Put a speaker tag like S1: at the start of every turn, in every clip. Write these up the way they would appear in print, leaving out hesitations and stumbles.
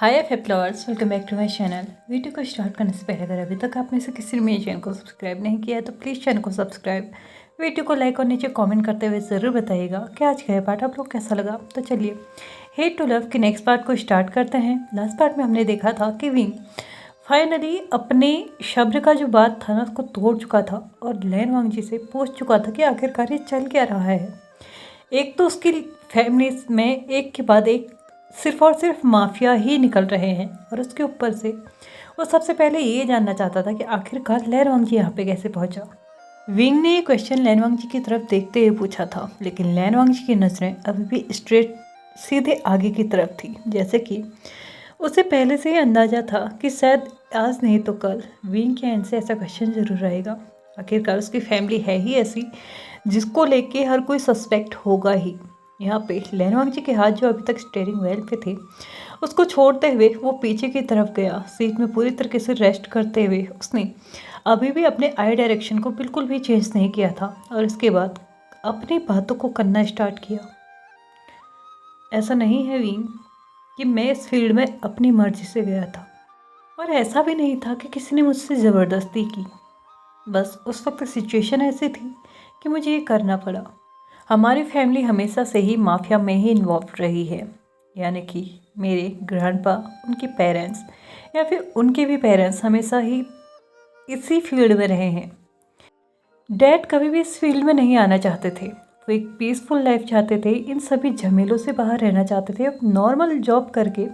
S1: Hi flowers, welcome back to my channel. Video को start करने से पहले अगर अभी तक आप में से किसी ने मेरे चैनल को सब्सक्राइब नहीं किया है तो प्लीज़ चैनल को सब्सक्राइब, वीडियो को लाइक और नीचे कमेंट करते हुए ज़रूर बताइएगा कि आज का ये पार्ट आप लोग कैसा लगा। तो चलिए हेट टू लव के नेक्स्ट पार्ट को स्टार्ट करते हैं। लास्ट पार्ट में हमने देखा था कि विंग फाइनली अपने शब्द का जो बात था ना उसको तोड़ चुका था और लैन वांग जी से पूछ चुका था कि आखिरकार ये चल क्या रहा है। एक तो उसकी फैमिली में एक के बाद एक सिर्फ और सिर्फ माफिया ही निकल रहे हैं और उसके ऊपर से वो सबसे पहले ये जानना चाहता था कि आखिरकार लैन वांग जी यहाँ पे कैसे पहुँचा। विंग ने ये क्वेश्चन लैन वांग जी की तरफ देखते हुए पूछा था, लेकिन लैन वांग जी की नज़रें अभी भी स्ट्रेट सीधे आगे की तरफ थी, जैसे कि उसे पहले से ही अंदाजा था कि शायद आज नहीं तो कल विंग के एंड से ऐसा क्वेश्चन जरूर रहेगा। आखिरकार उसकी फैमिली है ही ऐसी जिसको लेके हर कोई सस्पेक्ट होगा ही। यहाँ पे लैन वांग जी के हाथ जो अभी तक स्टीयरिंग व्हील पे थे उसको छोड़ते हुए वो पीछे की तरफ गया। सीट में पूरी तरीके से रेस्ट करते हुए उसने अभी भी अपने आई डायरेक्शन को बिल्कुल भी चेंज नहीं किया था और इसके बाद अपनी बातों को करना स्टार्ट किया। ऐसा नहीं है विंग कि मैं इस फील्ड में अपनी मर्जी से गया था और ऐसा भी नहीं था कि किसी ने मुझसे ज़बरदस्ती की। बस उस वक्त सिचुएशन ऐसी थी कि मुझे ये करना पड़ा। हमारी फैमिली हमेशा से ही माफिया में ही इन्वॉल्व रही है, यानी कि मेरे ग्रैंडपा, उनके पेरेंट्स या फिर उनके भी पेरेंट्स हमेशा ही इसी फील्ड में रहे हैं। डैड कभी भी इस फील्ड में नहीं आना चाहते थे। वो एक पीसफुल लाइफ चाहते थे, इन सभी झमेलों से बाहर रहना चाहते थे, एक नॉर्मल जॉब करके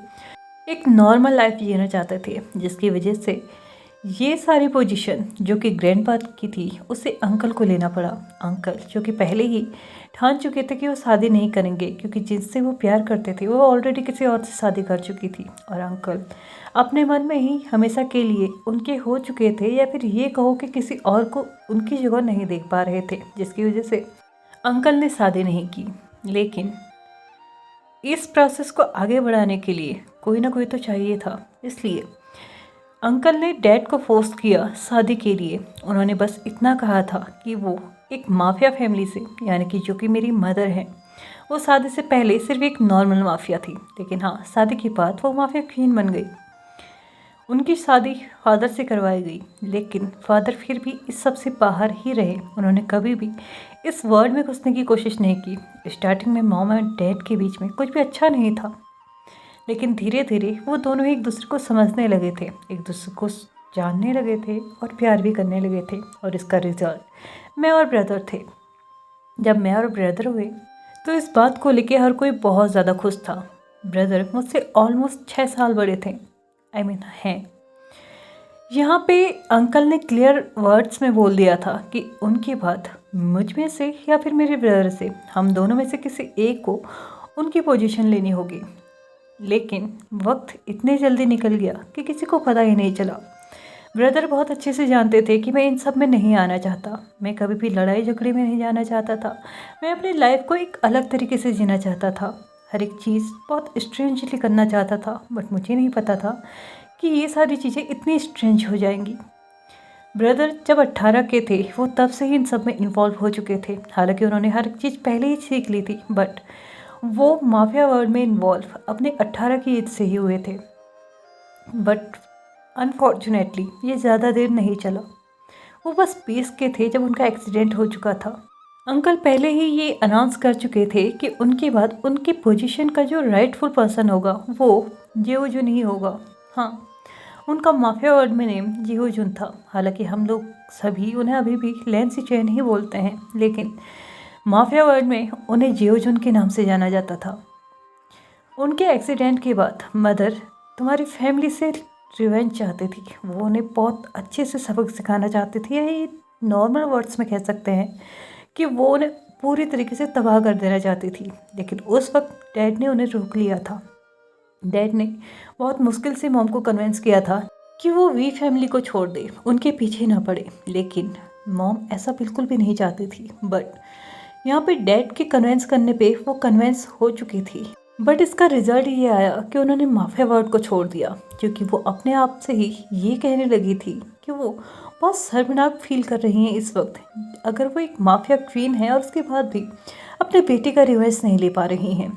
S1: एक नॉर्मल लाइफ जीना चाहते थे, जिसकी वजह से ये सारी पोजीशन जो कि ग्रैंडपा की थी उसे अंकल को लेना पड़ा। अंकल जो कि पहले ही ठान चुके थे कि वो शादी नहीं करेंगे, क्योंकि जिनसे वो प्यार करते थे वो ऑलरेडी किसी और से शादी कर चुकी थी और अंकल अपने मन में ही हमेशा के लिए उनके हो चुके थे, या फिर ये कहो कि किसी और को उनकी जगह नहीं देख पा रहे थे, जिसकी वजह से अंकल ने शादी नहीं की। लेकिन इस प्रोसेस को आगे बढ़ाने के लिए कोई ना कोई तो चाहिए था, इसलिए अंकल ने डैड को फोर्स किया शादी के लिए। उन्होंने बस इतना कहा था कि वो एक माफिया फैमिली से, यानी कि जो कि मेरी मदर है, वो शादी से पहले सिर्फ एक नॉर्मल माफिया थी, लेकिन हाँ शादी के बाद वो माफिया क्वीन बन गई। उनकी शादी फादर से करवाई गई, लेकिन फादर फिर भी इस सब से बाहर ही रहे। उन्होंने कभी भी इस वर्ल्ड में घुसने की कोशिश नहीं की। स्टार्टिंग में मॉम और डैड के बीच में कुछ भी अच्छा नहीं था, लेकिन धीरे धीरे वो दोनों एक दूसरे को समझने लगे थे, एक दूसरे को जानने लगे थे और प्यार भी करने लगे थे। और इसका रिजल्ट मैं और ब्रदर थे। जब मैं और ब्रदर हुए तो इस बात को लेके हर कोई बहुत ज़्यादा खुश था। ब्रदर मुझसे ऑलमोस्ट 6 साल बड़े थे, हैं। यहाँ पे अंकल ने क्लियर वर्ड्स में बोल दिया था कि उनकी बात मुझ में से या फिर मेरे ब्रदर से, हम दोनों में से किसी एक को उनकी पोजीशन लेनी होगी। लेकिन वक्त इतने जल्दी निकल गया कि किसी को पता ही नहीं चला। ब्रदर बहुत अच्छे से जानते थे कि मैं इन सब में नहीं आना चाहता, मैं कभी भी लड़ाई झगड़े में नहीं जाना चाहता था। मैं अपनी लाइफ को एक अलग तरीके से जीना चाहता था, हर एक चीज़ बहुत स्ट्रेंजली करना चाहता था, बट मुझे नहीं पता था कि ये सारी चीज़ें इतनी स्ट्रेंज हो जाएंगी। ब्रदर जब 18 के थे वो तब से ही इन सब में इन्वॉल्व हो चुके थे। हालांकि उन्होंने हर एक चीज़ पहले ही सीख ली थी, बट वो माफिया वर्ल्ड में इन्वॉल्व अपने 18 की एज से ही हुए थे। बट अनफॉर्चुनेटली ये ज़्यादा देर नहीं चला। वो बस 20 के थे जब उनका एक्सीडेंट हो चुका था। अंकल पहले ही ये अनाउंस कर चुके थे कि उनके बाद उनकी पोजीशन का जो राइटफुल पर्सन होगा वो जियो जुन ही होगा। हाँ, उनका माफिया वर्ल्ड में नेम जियो जुन था। हालांकि हम लोग सभी उन्हें अभी भी लैन सी चैन ही बोलते हैं, लेकिन माफिया वर्ल्ड में उन्हें जियो जुन के नाम से जाना जाता था। उनके एक्सीडेंट के बाद मदर तुम्हारी फैमिली से रिवेंज चाहती थी। वो उन्हें बहुत अच्छे से सबक सिखाना चाहती थी, या ये नॉर्मल वर्ड्स में कह सकते हैं कि वो उन्हें पूरी तरीके से तबाह कर देना चाहती थी। लेकिन उस वक्त डैड ने उन्हें रोक लिया था। डैड ने बहुत मुश्किल से मॉम को कन्विंस किया था कि वो वी फैमिली को छोड़ दे, उनके पीछे ना पड़े। लेकिन मॉम ऐसा बिल्कुल भी नहीं चाहती थी, बट यहाँ पे डैड के कन्विंस करने पे वो कन्विंस हो चुकी थी। बट इसका रिजल्ट ये आया कि उन्होंने माफिया वर्ड को छोड़ दिया, क्योंकि वो अपने आप से ही ये कहने लगी थी कि वो बहुत शर्मनाक फील कर रही हैं इस वक्त। अगर वो एक माफिया क्वीन है और उसके बाद भी अपने बेटे का रिवेंज नहीं ले पा रही हैं,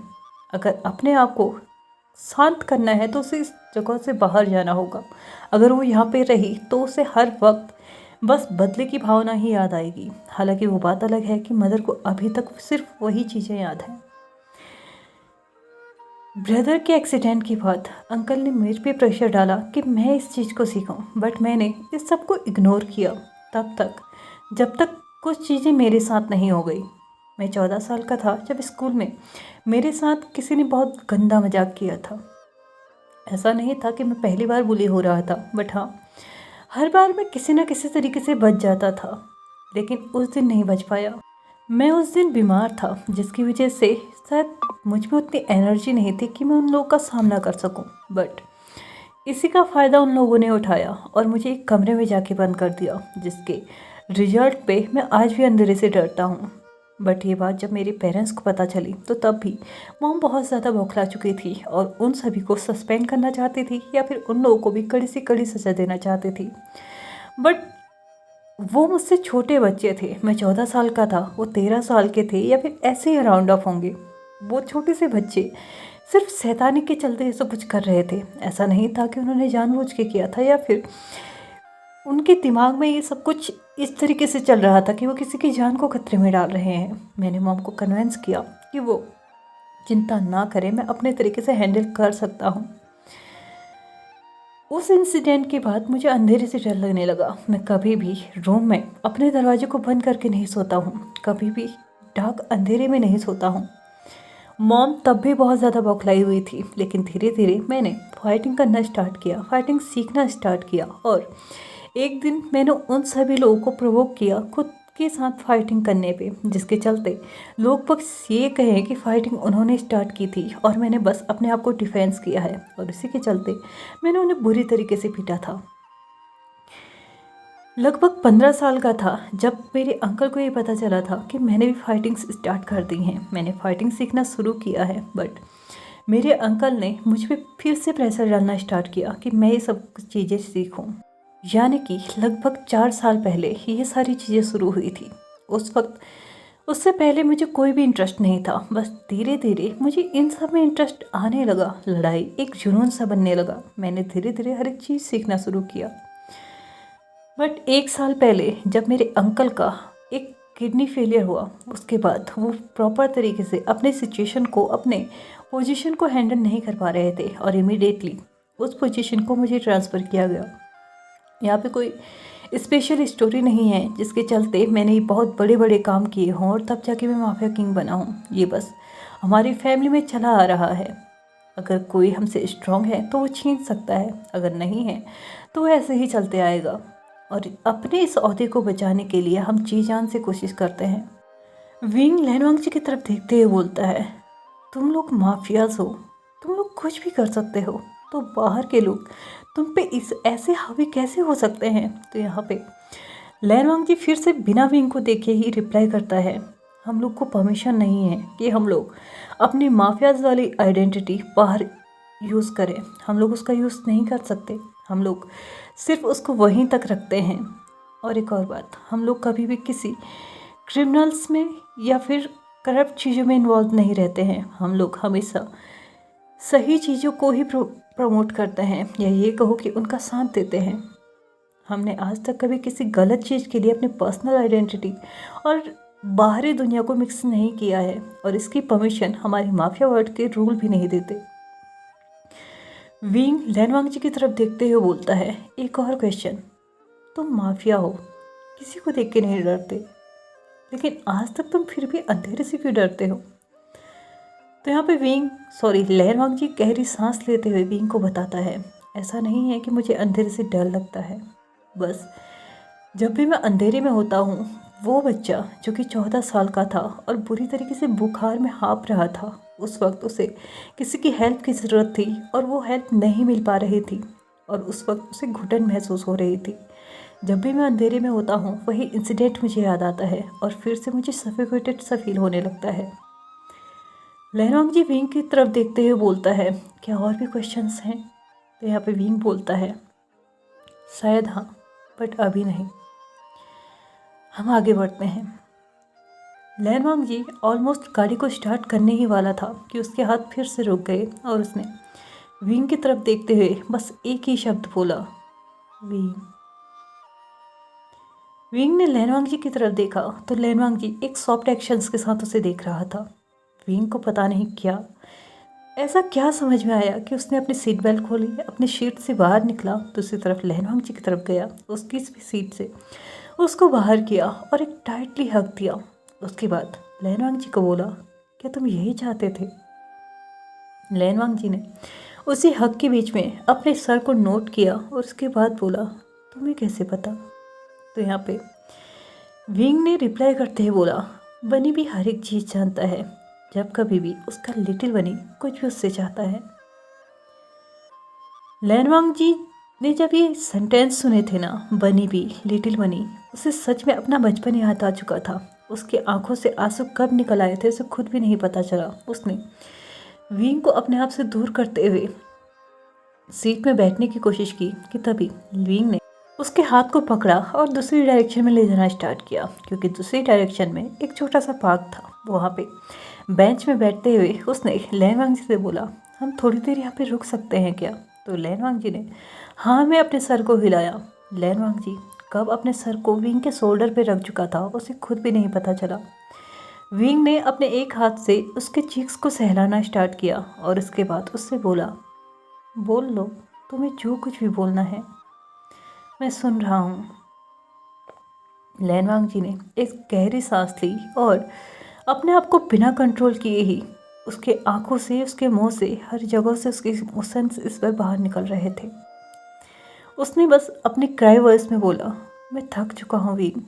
S1: अगर अपने आप को शांत करना है तो उसे इस जगह से बाहर जाना होगा। अगर वो यहाँ पे रही तो उसे हर वक्त बस बदले की भावना ही याद आएगी। हालांकि वो बात अलग है कि मदर को अभी तक सिर्फ वही चीज़ें याद हैं। ब्रदर के एक्सीडेंट के बाद अंकल ने मेरे पे प्रेशर डाला कि मैं इस चीज़ को सीखूं, बट मैंने इस सब को इग्नोर किया तब तक जब तक कुछ चीज़ें मेरे साथ नहीं हो गई। मैं 14 साल का था जब स्कूल में मेरे साथ किसी ने बहुत गंदा मजाक किया था। ऐसा नहीं था कि मैं पहली बार बुली हो रहा था, बट हाँ, हर बार मैं किसी न किसी तरीके से बच जाता था। लेकिन उस दिन नहीं बच पाया। मैं उस दिन बीमार था, जिसकी वजह से शायद मुझ में उतनी एनर्जी नहीं थी कि मैं उन लोगों का सामना कर सकूं। बट इसी का फ़ायदा उन लोगों ने उठाया और मुझे एक कमरे में जाके बंद कर दिया, जिसके रिजल्ट पे मैं आज भी अंधेरे से डरता हूँ। बट ये बात जब मेरे पेरेंट्स को पता चली तो तब भी मॉम बहुत ज़्यादा बौखला चुकी थी और उन सभी को सस्पेंड करना चाहती थी या फिर उन लोगों को भी कड़ी से कड़ी सज़ा देना चाहती थी। बट वो मुझसे छोटे बच्चे थे। मैं 14 साल का था, वो 13 साल के थे या फिर ऐसे ही राउंड ऑफ होंगे। वो छोटे से बच्चे सिर्फ शैतानी के चलते ये सब कुछ कर रहे थे। ऐसा नहीं था कि उन्होंने जानबूझ के किया था या फिर उनके दिमाग में ये सब कुछ इस तरीके से चल रहा था कि वो किसी की जान को खतरे में डाल रहे हैं। मैंने मॉम को कन्विंस किया कि वो चिंता ना करें, मैं अपने तरीके से हैंडल कर सकता हूँ। उस इंसिडेंट के बाद मुझे अंधेरे से डर लगने लगा। मैं कभी भी रूम में अपने दरवाजे को बंद करके नहीं सोता हूँ, कभी भी डार्क अंधेरे में नहीं सोता हूँ। मॉम तब भी बहुत ज़्यादा बौखलाई हुई थी, लेकिन धीरे धीरे मैंने फाइटिंग करना स्टार्ट किया, फाइटिंग सीखना स्टार्ट किया। और एक दिन मैंने उन सभी लोगों को प्रोवोक किया खुद के साथ फाइटिंग करने पे, जिसके चलते लोग बस ये कहें कि फाइटिंग उन्होंने स्टार्ट की थी और मैंने बस अपने आप को डिफेंस किया है। और इसी के चलते मैंने उन्हें बुरी तरीके से पीटा था। लगभग 15 साल का था जब मेरे अंकल को ये पता चला था कि मैंने भी फाइटिंग स्टार्ट कर दी हैं। मैंने फाइटिंग सीखना शुरू किया है, बट मेरे अंकल ने मुझ पे फिर से प्रेशर डालना स्टार्ट किया कि मैं ये सब चीज़ें सीखूं। यानी कि लगभग 4 साल पहले ये सारी चीज़ें शुरू हुई थी। उस वक्त उससे पहले मुझे कोई भी इंटरेस्ट नहीं था। बस धीरे धीरे मुझे इन सब में इंटरेस्ट आने लगा। लड़ाई एक जुनून सा बनने लगा। मैंने धीरे धीरे हर एक चीज़ सीखना शुरू किया। बट 1 साल पहले जब मेरे अंकल का एक किडनी फेलियर हुआ, उसके बाद वो प्रॉपर तरीके से अपने सिचुएशन को, अपने पोजीशन को हैंडल नहीं कर पा रहे थे और इमीडिएटली उस पोजीशन को मुझे ट्रांसफ़र किया गया। यहाँ पे कोई स्पेशल स्टोरी नहीं है जिसके चलते मैंने बहुत बड़े बड़े काम किए हों और तब जाके मैं माफिया किंग बना हूँ। ये बस हमारी फैमिली में चला आ रहा है। अगर कोई हमसे स्ट्रांग है तो वो छीन सकता है, अगर नहीं है तो वो ऐसे ही चलते आएगा। और अपने इस ओहदे को बचाने के लिए हम जी जान से कोशिश करते हैं। विंग लैनवांगजी की तरफ देखते हुए बोलता है, तुम लोग माफियाज हो, तुम लोग कुछ भी कर सकते हो, तो बाहर के लोग तुम पे इस ऐसे हावी कैसे हो सकते हैं। तो यहाँ पे लैनवांगजी फिर से बिना विंग को देखे ही रिप्लाई करता है, हम लोग को परमिशन नहीं है कि हम लोग अपनी माफियाज वाली आइडेंटिटी बाहर यूज़ करें। हम लोग उसका यूज़ नहीं कर सकते, हम लोग सिर्फ उसको वहीं तक रखते हैं। और एक और बात, हम लोग कभी भी किसी क्रिमिनल्स में या फिर करप्ट चीज़ों में इन्वॉल्व नहीं रहते हैं। हम लोग हमेशा सही चीज़ों को ही प्रमोट करते हैं, या ये कहो कि उनका साथ देते हैं। हमने आज तक कभी किसी गलत चीज़ के लिए अपनी पर्सनल आइडेंटिटी और बाहरी दुनिया को मिक्स नहीं किया है, और इसकी परमिशन हमारी माफिया वर्ल्ड के रूल भी नहीं देते। विंग लैनवांगजी की तरफ देखते हुए बोलता है, एक और क्वेश्चन, तुम माफिया हो, किसी को देख के नहीं डरते, लेकिन आज तक तुम फिर भी अंधेरे से क्यों डरते हो। तो यहाँ पे लैनवांगजी गहरी सांस लेते हुए विंग को बताता है, ऐसा नहीं है कि मुझे अंधेरे से डर लगता है, बस जब भी मैं अंधेरे में होता हूँ, वो बच्चा जो कि 14 साल का था और बुरी तरीके से बुखार में हाँप रहा था, उस वक्त उसे किसी की हेल्प की ज़रूरत थी और वो हेल्प नहीं मिल पा रही थी, और उस वक्त उसे घुटन महसूस हो रही थी। जब भी मैं अंधेरे में होता हूँ, वही इंसिडेंट मुझे याद आता है और फिर से मुझे सफोकेटेड सा फील होने लगता है। लैनवांगजी विंग की तरफ देखते हुए बोलता है, क्या और भी क्वेश्चंस हैं। तो यहाँ पे विंग बोलता है, शायद हाँ, बट अभी नहीं, हम आगे बढ़ते हैं। लैनवांगजी ऑलमोस्ट गाड़ी को स्टार्ट करने ही वाला था कि उसके हाथ फिर से रुक गए और उसने विंग की तरफ देखते हुए बस एक ही शब्द बोला, विंग। विंग ने लैनवांग जी की तरफ देखा तो लैनवांग जी एक सॉफ्ट एक्शंस के साथ उसे देख रहा था। विंग को पता नहीं क्या ऐसा क्या समझ में आया कि उसने अपनी सीट बेल्ट खोली, अपनी सीट से बाहर निकला, दूसरी तरफ लैनवांग जी की तरफ गया, उसकी सीट से उसको बाहर किया और एक टाइटली हग दिया। उसके बाद लैनवांग जी को बोला, क्या तुम यही चाहते थे? लैनवांग जी ने उसी हग के बीच में अपने सर को नोट किया और उसके बाद बोला, तुम्हें कैसे पता? तो यहाँ पे विंग ने रिप्लाई करते हुए बोला, बनी भी हर एक चीज़ जानता है, जब कभी भी उसका लिटिल बनी कुछ भी उससे चाहता है। लैनवांग जी ने जब ये सेंटेंस सुने थे ना, बनी भी लिटिल बनी, उसे सच में अपना बचपन याद आ चुका था। उसकी आंखों से आंसू कब निकल आए थे उसे खुद भी नहीं पता चला। उसने विंग को अपने आप से दूर करते हुए सीट में बैठने की कोशिश की कि तभी विंग ने उसके हाथ को पकड़ा और दूसरी डायरेक्शन में ले जाना स्टार्ट किया, क्योंकि दूसरी डायरेक्शन में एक छोटा सा पार्क था। वहाँ पे बेंच में बैठते हुए उसने लैनवांग जी से बोला, हम थोड़ी देर यहाँ पे रुक सकते हैं क्या? तो लैनवांग जी ने हाँ में अपने सर को हिलाया। लैनवांग जी कब अपने सर को विंग के शोल्डर पे रख चुका था उसे खुद भी नहीं पता चला। विंग ने अपने एक हाथ से उसके चीक्स को सहलाना स्टार्ट किया और उसके बाद उससे बोला, बोल लो, तुम्हें जो कुछ भी बोलना है, मैं सुन रहा हूँ। लैनवांग जी ने एक गहरी सांस ली और अपने आप को बिना कंट्रोल किए ही उसके आंखों से, उसके मुंह से, हर जगह से उसके इमोशंस इस बार बाहर निकल रहे थे। उसने बस अपने क्राई वॉइस में बोला, मैं थक चुका हूँ विंग,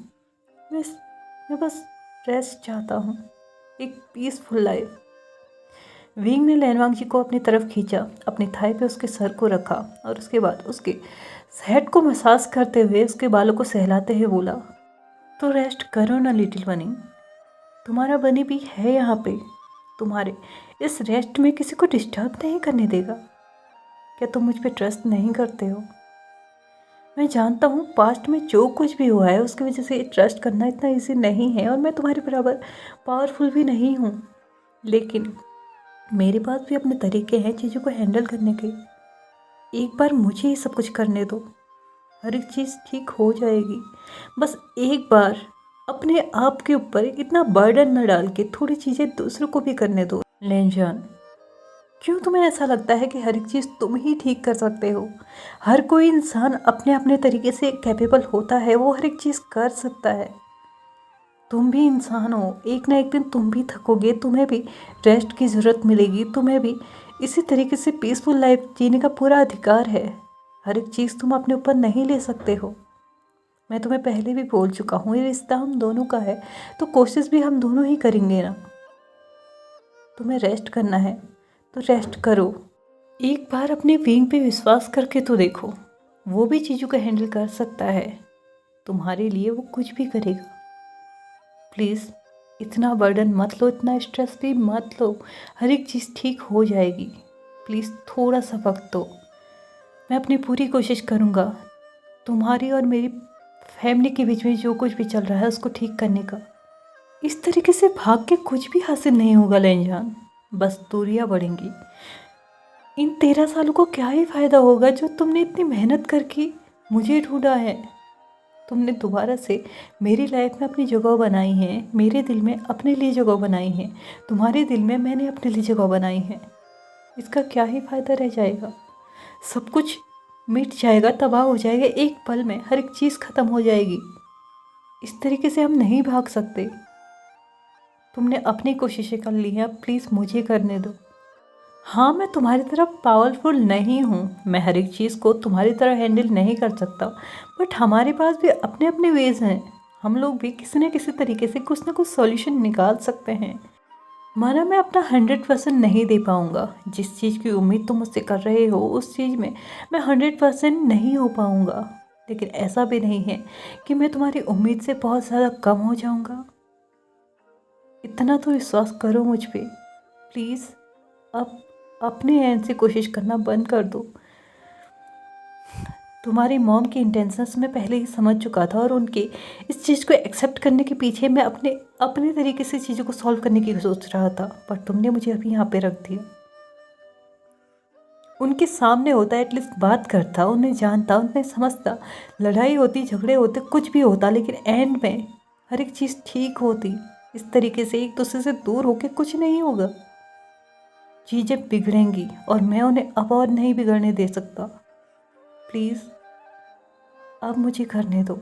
S1: मैं बस रेस्ट चाहता हूँ, एक पीसफुल लाइफ। विंग ने लैनवांग जी को अपनी तरफ खींचा, अपनी थाई पे उसके सर को रखा और उसके बाद उसके हेड को मसाज करते हुए उसके बालों को सहलाते हुए बोला, तो रेस्ट करो ना लिटिल बनी, तुम्हारा बनी भी है यहाँ पे, तुम्हारे इस रेस्ट में किसी को डिस्टर्ब नहीं करने देगा। क्या तुम मुझ पे ट्रस्ट नहीं करते हो? मैं जानता हूँ पास्ट में जो कुछ भी हुआ है उसकी वजह से ट्रस्ट करना इतना ईजी नहीं है और मैं तुम्हारे बराबर पावरफुल भी नहीं हूँ, लेकिन मेरे पास भी अपने तरीके हैं चीज़ों को हैंडल करने के। एक बार मुझे ये सब कुछ करने दो, हर एक चीज़ ठीक हो जाएगी। बस एक बार अपने आप के ऊपर इतना बर्डन न डाल के थोड़ी चीज़ें दूसरों को भी करने दो। लेंजान, क्यों तुम्हें ऐसा लगता है कि हर एक चीज़ तुम ही ठीक कर सकते हो? हर कोई इंसान अपने अपने तरीके से कैपेबल होता है, वो हर एक चीज़ कर सकता है। तुम भी इंसान हो, एक ना एक दिन तुम भी थकोगे, तुम्हें भी रेस्ट की ज़रूरत मिलेगी, तुम्हें भी इसी तरीके से पीसफुल लाइफ जीने का पूरा अधिकार है। हर एक चीज़ तुम अपने ऊपर नहीं ले सकते हो। मैं तुम्हें पहले भी बोल चुका हूँ, ये रिश्ता हम दोनों का है, तो कोशिश भी हम दोनों ही करेंगे ना। तुम्हें रेस्ट करना है तो रेस्ट करो। एक बार अपने विंग पे विश्वास करके तो देखो, वो भी चीज़ों को हैंडल कर सकता है, तुम्हारे लिए वो कुछ भी करेगा। प्लीज़ इतना बर्डन मत लो, इतना स्ट्रेस भी मत लो, हर एक चीज़ ठीक हो जाएगी। प्लीज़ थोड़ा सा वक्त दो, मैं अपनी पूरी कोशिश करूँगा तुम्हारी और मेरी फैमिली के बीच में जो कुछ भी चल रहा है उसको ठीक करने का। इस तरीके से भाग के कुछ भी हासिल नहीं होगा लेंजान, बस दूरियां बढ़ेंगी। इन 13 सालों को क्या ही फ़ायदा होगा जो तुमने इतनी मेहनत करके मुझे ढूंढा है। तुमने दोबारा से मेरी लाइफ में अपनी जगह बनाई है, मेरे दिल में अपने लिए जगह बनाई है, तुम्हारे दिल में मैंने अपने लिए जगह बनाई है। इसका क्या ही फ़ायदा रह जाएगा? सब कुछ मिट जाएगा, तबाह हो जाएगा, एक पल में हर एक चीज़ ख़त्म हो जाएगी। इस तरीके से हम नहीं भाग सकते। तुमने अपनी कोशिशें कर ली हैं, प्लीज़ मुझे करने दो। हाँ, मैं तुम्हारी तरह पावरफुल नहीं हूँ, मैं हर एक चीज़ को तुम्हारी तरह हैंडल नहीं कर सकता, बट हमारे पास भी अपने अपने वेज़ हैं। हम लोग भी किसी न किसी तरीके से कुछ ना कुछ सॉल्यूशन निकाल सकते हैं। माना मैं अपना 100% नहीं दे पाऊँगा, जिस चीज़ की उम्मीद तुम मुझसे कर रहे हो उस चीज़ में मैं 100% नहीं हो पाऊँगा, लेकिन ऐसा भी नहीं है कि मैं तुम्हारी उम्मीद से बहुत ज़्यादा कम हो जाऊँगा। इतना तो विश्वास करो मुझ पे प्लीज़। अब अपने एंड से कोशिश करना बंद कर दो। तुम्हारी मॉम की इंटेंशंस मैं पहले ही समझ चुका था और उनके इस चीज़ को एक्सेप्ट करने के पीछे मैं अपने अपने तरीके से चीज़ों को सॉल्व करने की सोच रहा था, पर तुमने मुझे अभी यहाँ पे रख दिया। उनके सामने होता, एटलीस्ट बात करता, उन्हें जानता, उन्हें समझता। लड़ाई होती, झगड़े होते, कुछ भी होता, लेकिन एंड में हर एक चीज़ ठीक होती। इस तरीके से एक दूसरे से दूर होके कुछ नहीं होगा, चीज़ें बिगड़ेंगी और मैं उन्हें अब और नहीं बिगड़ने दे सकता। प्लीज़ अब मुझे करने दो।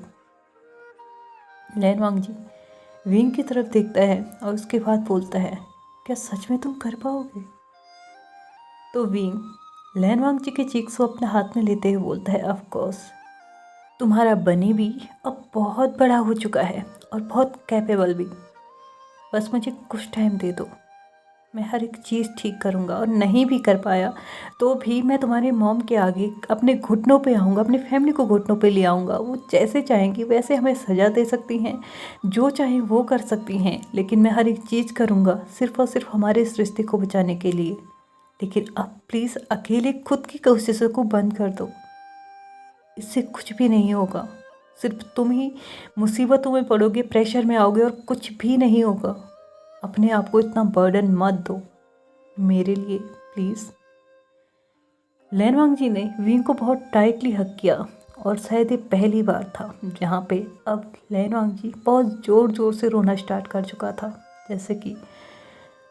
S1: लैन जी विंग की तरफ देखता है और उसके बाद बोलता है, क्या सच में तुम कर पाओगे? तो विंग लैन जी के चीक्स को अपने हाथ में लेते हुए बोलता है, ऑफ कोर्स तुम्हारा बनी भी अब बहुत बड़ा हो चुका है और बहुत कैपेबल भी। बस मुझे कुछ टाइम दे दो, मैं हर एक चीज़ ठीक करूँगा। और नहीं भी कर पाया तो भी मैं तुम्हारे मॉम के आगे अपने घुटनों पे आऊँगा, अपनी फैमिली को घुटनों पे ले आऊँगा। वो जैसे चाहेंगी वैसे हमें सज़ा दे सकती हैं, जो चाहें वो कर सकती हैं, लेकिन मैं हर एक चीज़ करूँगा सिर्फ़ और सिर्फ हमारे इस रिश्ते को बचाने के लिए। लेकिन अब प्लीज़ अकेले खुद की कोशिशों को बंद कर दो, इससे कुछ भी नहीं होगा। सिर्फ तुम ही मुसीबतों में पड़ोगे, प्रेशर में आओगे और कुछ भी नहीं होगा। अपने आप को इतना बर्डन मत दो मेरे लिए, प्लीज़। लैन जी ने विंग को बहुत टाइटली हग किया और शायद ये पहली बार था जहाँ पे अब लैन जी बहुत ज़ोर ज़ोर से रोना स्टार्ट कर चुका था। जैसे कि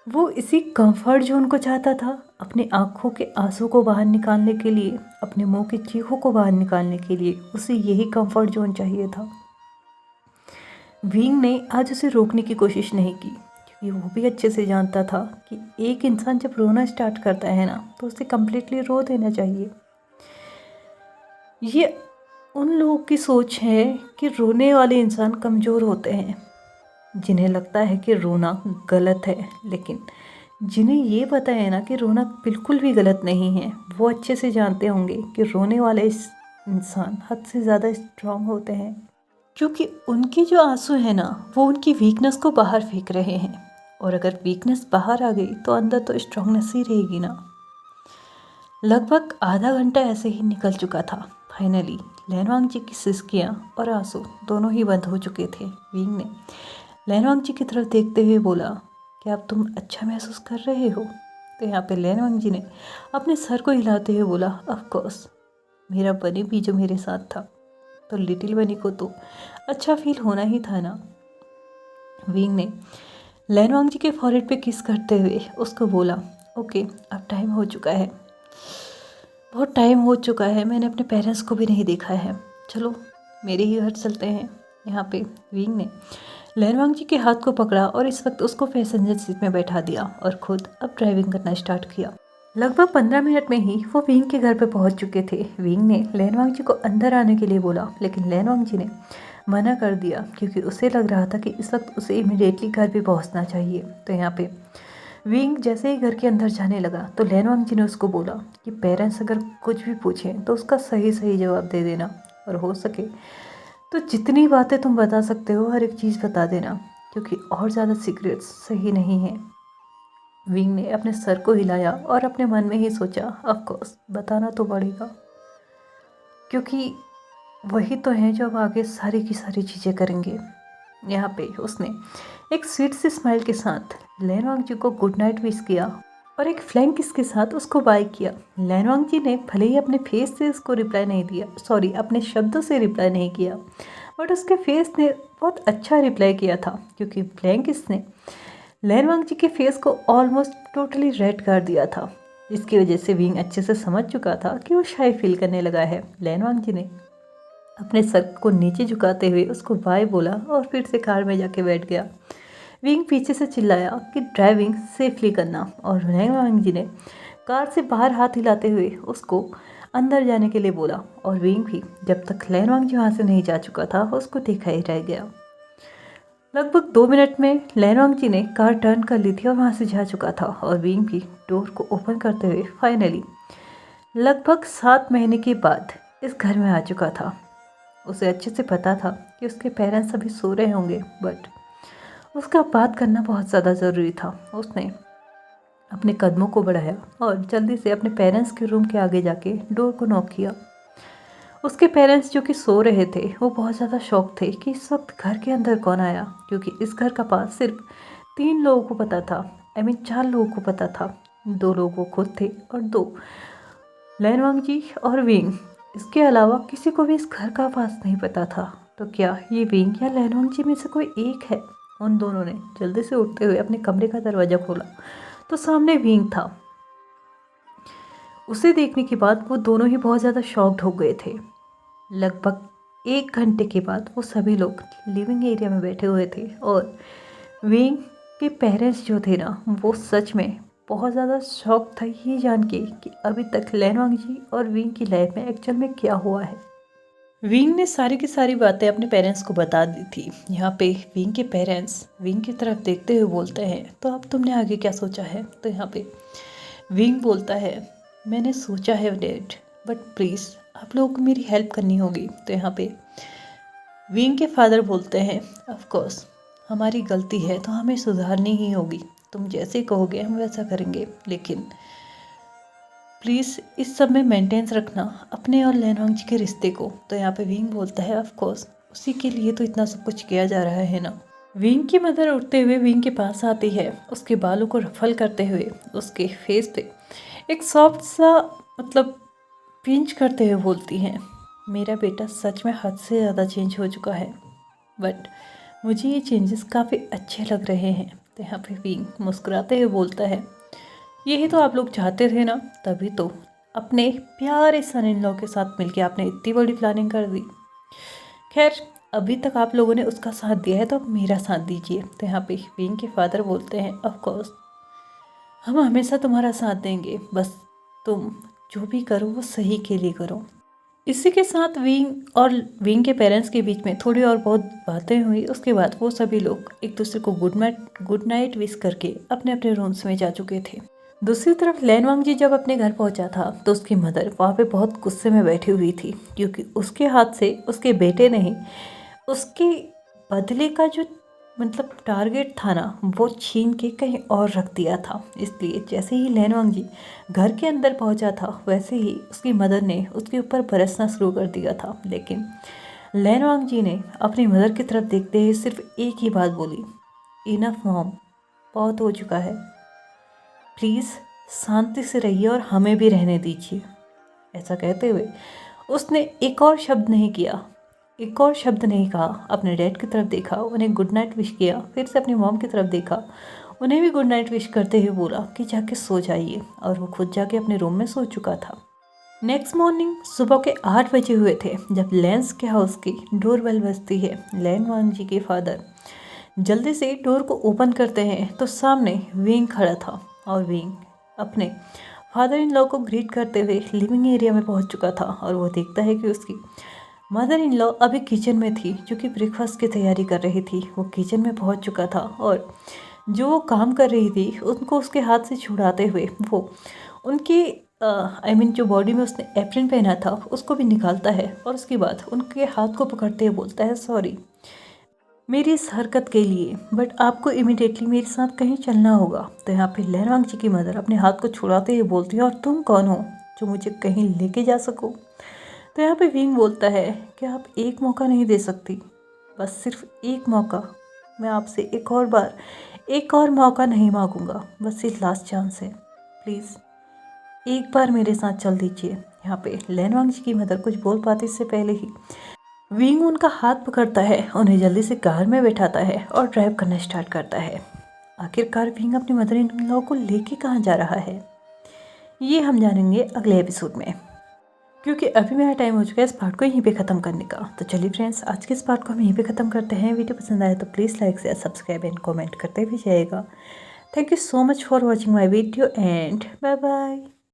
S1: वो इसी कंफर्ट जोन को चाहता था, अपनी आँखों के आंसू को बाहर निकालने के लिए, अपने मुंह की चीखों को बाहर निकालने के लिए उसे यही कंफर्ट जोन चाहिए था। विंग ने आज उसे रोकने की कोशिश नहीं की, क्योंकि वो भी अच्छे से जानता था कि एक इंसान जब रोना स्टार्ट करता है ना, तो उसे कम्प्लीटली रो देना चाहिए। ये उन लोगों की सोच है कि रोने वाले इंसान कमज़ोर होते हैं, जिन्हें लगता है कि रोना गलत है। लेकिन जिन्हें ये पता है ना कि रोना बिल्कुल भी गलत नहीं है, वो अच्छे से जानते होंगे कि रोने वाले इंसान हद से ज़्यादा स्ट्रांग होते हैं, क्योंकि उनके जो आंसू हैं ना, वो उनकी वीकनेस को बाहर फेंक रहे हैं। और अगर वीकनेस बाहर आ गई तो अंदर तो स्ट्रांगनेस ही रहेगी ना। लगभग आधा घंटा ऐसे ही निकल चुका था। फाइनली लैनवांग जी की सिसकियाँ और आंसू दोनों ही बंद हो चुके थे। विंग ने लैनवांग जी की तरफ देखते हुए बोला, क्या अब तुम अच्छा महसूस कर रहे हो? तो यहाँ पे लैनवांग जी ने अपने सर को हिलाते हुए बोला, ऑफ कोर्स मेरा बनी भी जो मेरे साथ था, तो लिटिल बनी को तो अच्छा फील होना ही था ना। विंग ने लैनवांग जी के फॉरहेड पे किस करते हुए उसको बोला, ओके अब टाइम हो चुका है, बहुत टाइम हो चुका है, मैंने अपने पेरेंट्स को भी नहीं देखा है, चलो मेरे ही घर चलते हैं। यहाँ पे विंग ने लैनवांग जी के हाथ को पकड़ा और इस वक्त उसको पैसेंजर सीट में बैठा दिया और खुद अब ड्राइविंग करना स्टार्ट किया। लगभग 15 मिनट में ही वो विंग के घर पर पहुंच चुके थे। विंग ने लैनवांग जी को अंदर आने के लिए बोला, लेकिन लैनवांग जी ने मना कर दिया, क्योंकि उसे लग रहा था कि इस वक्त उसे इमीडिएटली घर पे पहुंचना चाहिए। तो यहाँ पे विंग जैसे ही घर के अंदर जाने लगा तो लैनवांग जी ने उसको बोला कि पेरेंट्स अगर कुछ भी पूछें तो उसका सही सही जवाब दे देना, और हो सके तो जितनी बातें तुम बता सकते हो हर एक चीज़ बता देना, क्योंकि और ज़्यादा सीक्रेट्स सही नहीं हैं। विंग ने अपने सर को हिलाया और अपने मन में ही सोचा, ऑफ कोर्स बताना तो पड़ेगा, क्योंकि वही तो हैं जो अब आगे सारी की सारी चीज़ें करेंगे। यहाँ पे उसने एक स्वीट सी स्माइल के साथ लैनवांग जी को गुड नाइट विश किया और एक फ्लैंक किस के साथ उसको बाय किया। लैनवांग जी ने भले ही अपने फेस से उसको रिप्लाई नहीं दिया, सॉरी अपने शब्दों से रिप्लाई नहीं किया, बट उसके फेस ने बहुत अच्छा रिप्लाई किया था, क्योंकि फ्लैंक किस ने लैनवांग जी के फेस को ऑलमोस्ट टोटली रेड कर दिया था, जिसकी वजह से विंग अच्छे से समझ चुका था कि वो शाय फील करने लगा है। लैनवांग जी ने अपने सर को नीचे झुकाते हुए उसको बाय बोला और फिर से कार में जाके बैठ गया। विंग पीछे से चिल्लाया कि ड्राइविंग सेफली करना, और लैनवांग जी ने कार से बाहर हाथ हिलाते हुए उसको अंदर जाने के लिए बोला। और विंग भी जब तक लैनवांग जी वहाँ से नहीं जा चुका था उसको देखा ही रह गया। लगभग 2 मिनट में लैनवांग जी ने कार टर्न कर ली थी और वहाँ से जा चुका था, और विंग भी डोर को ओपन करते हुए फाइनली लगभग 7 महीने के बाद इस घर में आ चुका था। उसे अच्छे से पता था कि उसके पेरेंट्स अभी सो रहे होंगे, बट उसका बात करना बहुत ज़्यादा ज़रूरी था। उसने अपने कदमों को बढ़ाया और जल्दी से अपने पेरेंट्स के रूम के आगे जाके डोर को नॉक किया। उसके पेरेंट्स जो कि सो रहे थे वो बहुत ज़्यादा शॉक थे कि इस वक्त घर के अंदर कौन आया, क्योंकि इस घर का पास सिर्फ 3 लोगों को पता था, 4 लोगों को पता था। 2 लोग वो खुद थे और 2 लैनवांग जी और विंग, इसके अलावा किसी को भी इस घर का पास नहीं पता था। तो क्या ये विंग या लैनवांग जी में से कोई एक है? उन दोनों ने जल्दी से उठते हुए अपने कमरे का दरवाज़ा खोला तो सामने विंग था। उसे देखने के बाद वो दोनों ही बहुत ज़्यादा शॉक्ड हो गए थे। लगभग 1 घंटे के बाद वो सभी लोग लिविंग एरिया में बैठे हुए थे और विंग के पेरेंट्स जो थे ना, वो सच में बहुत ज़्यादा शॉक था ये जान के कि अभी तक लैनवांग जी और विंग की लाइफ में एक्चुअल में क्या हुआ है। विंग ने सारी की सारी बातें अपने पेरेंट्स को बता दी थी। यहाँ पे विंग के पेरेंट्स विंग की तरफ देखते हुए बोलते हैं, तो अब तुमने आगे क्या सोचा है? तो यहाँ पे विंग बोलता है, मैंने सोचा है डैड, बट प्लीज़ आप लोगों को मेरी हेल्प करनी होगी। तो यहाँ पे विंग के फादर बोलते हैं, ऑफ कोर्स हमारी गलती है तो हमें सुधारनी ही होगी, तुम जैसे कहोगे हम वैसा करेंगे, लेकिन प्लीज़ इस सब में मेंटेनेंस रखना अपने और लैनवांग जी के रिश्ते को। तो यहाँ पे विंग बोलता है, ऑफ कोर्स उसी के लिए तो इतना सब कुछ किया जा रहा है ना। विंग की मदर उठते हुए विंग के पास आती है, उसके बालों को रफल करते हुए उसके फेस पे एक सॉफ्ट सा पिंच करते हुए बोलती हैं, मेरा बेटा सच में हद से ज़्यादा चेंज हो चुका है, बट मुझे ये चेंजेस काफ़ी अच्छे लग रहे हैं। तो यहाँ पे विंग मुस्कुराते हुए बोलता है, यही तो आप लोग चाहते थे ना, तभी तो अपने प्यारे सन इन लॉ के साथ मिलके आपने इतनी बड़ी प्लानिंग कर दी। खैर अभी तक आप लोगों ने उसका साथ दिया है तो अब मेरा साथ दीजिए। तो यहाँ पे विंग के फादर बोलते हैं, ऑफ कोर्स हम हमेशा तुम्हारा साथ देंगे, बस तुम जो भी करो वो सही के लिए करो। इसी के साथ विंग के पेरेंट्स के बीच में थोड़ी और बहुत बातें हुई। उसके बाद वो सभी लोग एक दूसरे को गुड नाइट विश करके अपने अपने रूम्स में जा चुके थे। दूसरी तरफ लैनवांग जी जब अपने घर पहुंचा था तो उसकी मदर वहाँ पे बहुत गुस्से में बैठी हुई थी, क्योंकि उसके हाथ से उसके बेटे ने ही उसके बदले का जो टारगेट था ना, वो छीन के कहीं और रख दिया था। इसलिए जैसे ही लैनवांग जी घर के अंदर पहुंचा था वैसे ही उसकी मदर ने उसके ऊपर बरसना शुरू कर दिया था। लेकिन लैनवांग जी ने अपनी मदर की तरफ देखते हुए सिर्फ एक ही बात बोली, इनफ मॉम, बहुत हो चुका है, प्लीज़ शांति से रहिए और हमें भी रहने दीजिए। ऐसा कहते हुए उसने एक और शब्द नहीं किया, एक और शब्द नहीं कहा। अपने डैड की तरफ देखा, उन्हें गुड नाइट विश किया, फिर से अपनी मॉम की तरफ देखा, उन्हें भी गुड नाइट विश करते हुए बोला कि जाके सो जाइए, और वो खुद जाके अपने रूम में सो चुका था। नेक्स्ट मॉर्निंग सुबह के 8 बजे हुए थे जब लैंस के हाउस की डोर बेल बजती है। लैनवांग जी के फादर जल्दी से डोर को ओपन करते हैं तो सामने विंग खड़ा था, और विंग अपने फादर इन लॉ को ग्रीट करते हुए लिविंग एरिया में पहुंच चुका था। और वो देखता है कि उसकी मदर इन लॉ अभी किचन में थी, जो कि ब्रेकफास्ट की तैयारी कर रही थी। वो किचन में पहुंच चुका था और जो वो काम कर रही थी उनको उसके हाथ से छुड़ाते हुए वो उनकी जो बॉडी में उसने एप्रिन पहना था उसको भी निकालता है, और उसके बाद उनके हाथ को पकड़ते हुए बोलता है, सॉरी मेरी इस हरकत के लिए, बट आपको इमिडिएटली मेरे साथ कहीं चलना होगा। तो यहाँ पे लैनवांग जी की मदर अपने हाथ को छुड़ाते हुए बोलती है, और तुम कौन हो जो मुझे कहीं लेके जा सको? तो यहाँ पे विंग बोलता है कि आप एक मौका नहीं दे सकती, बस सिर्फ एक मौका, मैं आपसे एक और बार एक और मौका नहीं मांगूंगा, बस ये लास्ट चांस है, प्लीज़ एक बार मेरे साथ चल दीजिए। यहाँ पे लैनवांग जी की मदर कुछ बोल पाती इससे पहले ही विंग उनका हाथ पकड़ता है, उन्हें जल्दी से कार में बैठाता है और ड्राइव करना स्टार्ट करता है। आखिरकार विंग अपनी मदर इन लॉ को लेके कहाँ जा रहा है, ये हम जानेंगे अगले एपिसोड में, क्योंकि अभी मेरा टाइम हो चुका है इस पार्ट को यहीं पे ख़त्म करने का। तो चलिए फ्रेंड्स, आज के इस पार्ट को हम यहीं पे ख़त्म करते हैं। वीडियो पसंद आए तो please like share subscribe and comment करते भी जाइएगा। Thank you so much for watching my video and bye bye.